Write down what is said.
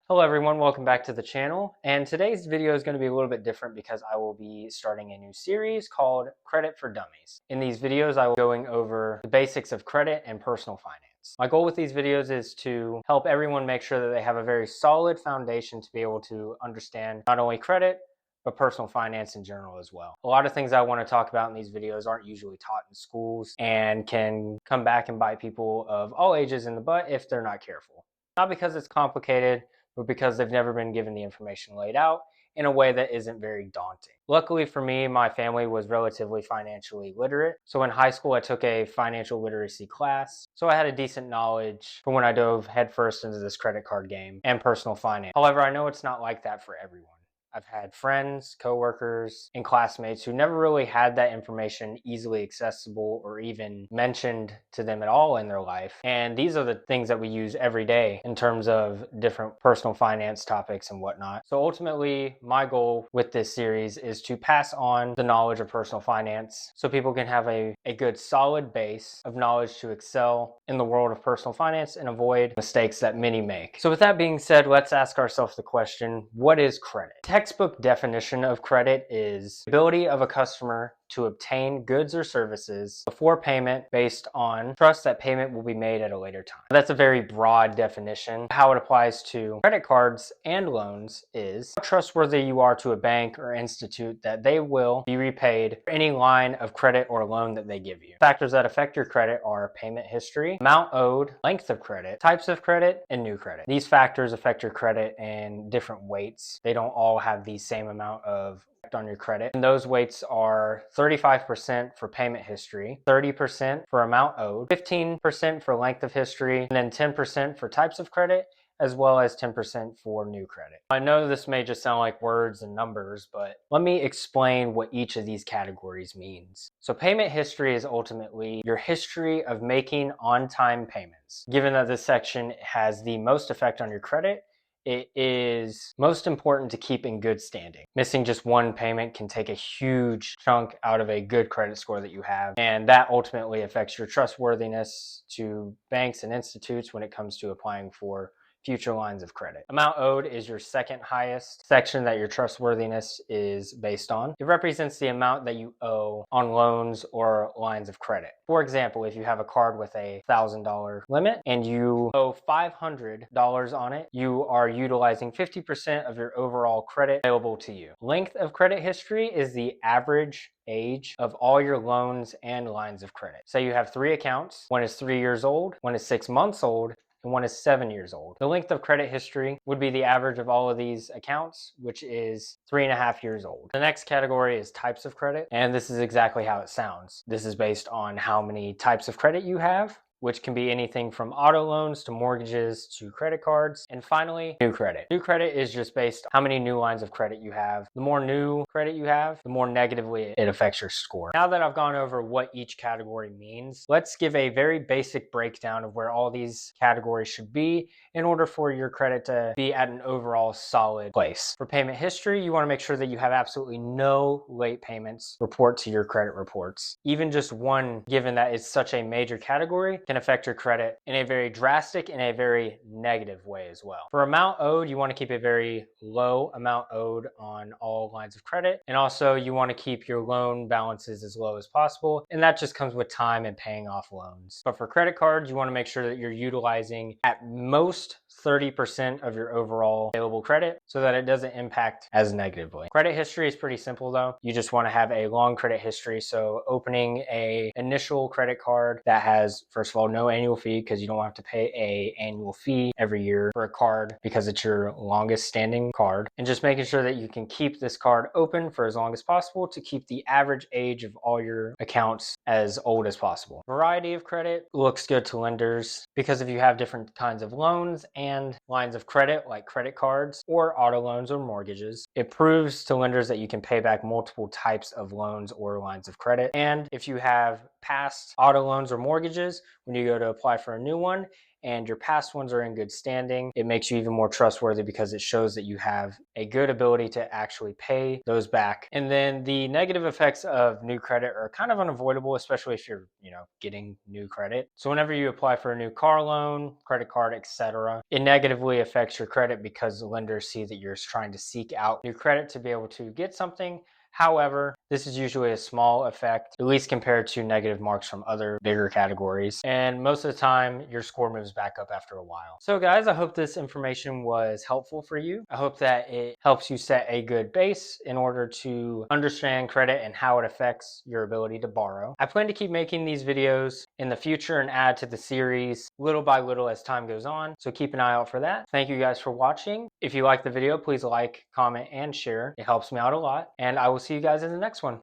Hello everyone, welcome back to the channel. And today's video is going to be a little bit different because I will be starting a new series called Credit for Dummies. In these videos, I will be going over the basics of credit and personal finance. My goal with these videos is to help everyone make sure that they have a very solid foundation to be able to understand not only credit, but personal finance in general as well. A lot of things I want to talk about in these videos aren't usually taught in schools and can come back and bite people of all ages in the butt if they're not careful. Not because it's complicated, but because they've never been given the information laid out in a way that isn't very daunting. Luckily for me, my family was relatively financially literate. So in high school, I took a financial literacy class. So I had a decent knowledge for when I dove headfirst into this credit card game and personal finance. However, I know it's not like that for everyone. I've had friends, coworkers, and classmates who never really had that information easily accessible or even mentioned to them at all in their life. And these are the things that we use every day in terms of different personal finance topics and whatnot. So ultimately, my goal with this series is to pass on the knowledge of personal finance so people can have a good solid base of knowledge to excel in the world of personal finance and avoid mistakes that many make. So with that being said, let's ask ourselves the question, what is credit? Textbook definition of credit is the ability of a customer to obtain goods or services before payment based on trust that payment will be made at a later time. That's a very broad definition. How it applies to credit cards and loans is how trustworthy you are to a bank or institute that they will be repaid for any line of credit or loan that they give you. Factors that affect your credit are payment history, amount owed, length of credit, types of credit, and new credit. These factors affect your credit in different weights. They don't all have the same amount of on your credit. And those weights are 35% for payment history, 30% for amount owed, 15% for length of history, and then 10% for types of credit, as well as 10% for new credit. I know this may just sound like words and numbers, but let me explain what each of these categories means. So payment history is ultimately your history of making on-time payments. Given that this section has the most effect on your credit, it is most important to keep in good standing. Missing just one payment can take a huge chunk out of a good credit score that you have, and that ultimately affects your trustworthiness to banks and institutes when it comes to applying for future lines of credit. Amount owed is your second highest section that your trustworthiness is based on. It represents the amount that you owe on loans or lines of credit. For example, if you have a card with a $1,000 limit and you owe $500 on it, you are utilizing 50% of your overall credit available to you. Length of credit history is the average age of all your loans and lines of credit. Say you have 3 accounts, one is 3 years old, one is 6 months old, and one is 7 years old. The length of credit history would be the average of all of these accounts, which is 3.5 years old. The next category is types of credit, and this is exactly how it sounds. This is based on how many types of credit you have, which can be anything from auto loans to mortgages to credit cards. And finally, new credit. New credit is just based on how many new lines of credit you have. The more new credit you have, the more negatively it affects your score. Now that I've gone over what each category means, let's give a very basic breakdown of where all these categories should be in order for your credit to be at an overall solid place. For payment history, you want to make sure that you have absolutely no late payments report to your credit reports. Even just one, given that it's such a major category, can affect your credit in a very drastic and a very negative way as well. For amount owed, you want to keep a very low amount owed on all lines of credit. And also you want to keep your loan balances as low as possible. And that just comes with time and paying off loans. But for credit cards, you want to make sure that you're utilizing at most 30% of your overall available credit so that it doesn't impact as negatively. Credit history is pretty simple though. You just want to have a long credit history. So opening a initial credit card that has, first of all, no annual fee, because you don't have to pay a annual fee every year for a card because it's your longest standing card, and just making sure that you can keep this card open for as long as possible to keep the average age of all your accounts as old as possible. Variety of credit looks good to lenders because if you have different kinds of loans and lines of credit like credit cards or auto loans or mortgages, it proves to lenders that you can pay back multiple types of loans or lines of credit. And if you have past auto loans or mortgages, when you go to apply for a new one, and your past ones are in good standing, it makes you even more trustworthy because it shows that you have a good ability to actually pay those back. And then the negative effects of new credit are kind of unavoidable, especially if you're, getting new credit. So whenever you apply for a new car loan, credit card, etc., it negatively affects your credit because the lenders see that you're trying to seek out new credit to be able to get something. However, this is usually a small effect, at least compared to negative marks from other bigger categories. And most of the time, your score moves back up after a while. So guys, I hope this information was helpful for you. I hope that it helps you set a good base in order to understand credit and how it affects your ability to borrow. I plan to keep making these videos in the future and add to the series little by little as time goes on. So keep an eye out for that. Thank you guys for watching. If you liked the video, please like, comment, and share. It helps me out a lot. And I will see you guys in the next one.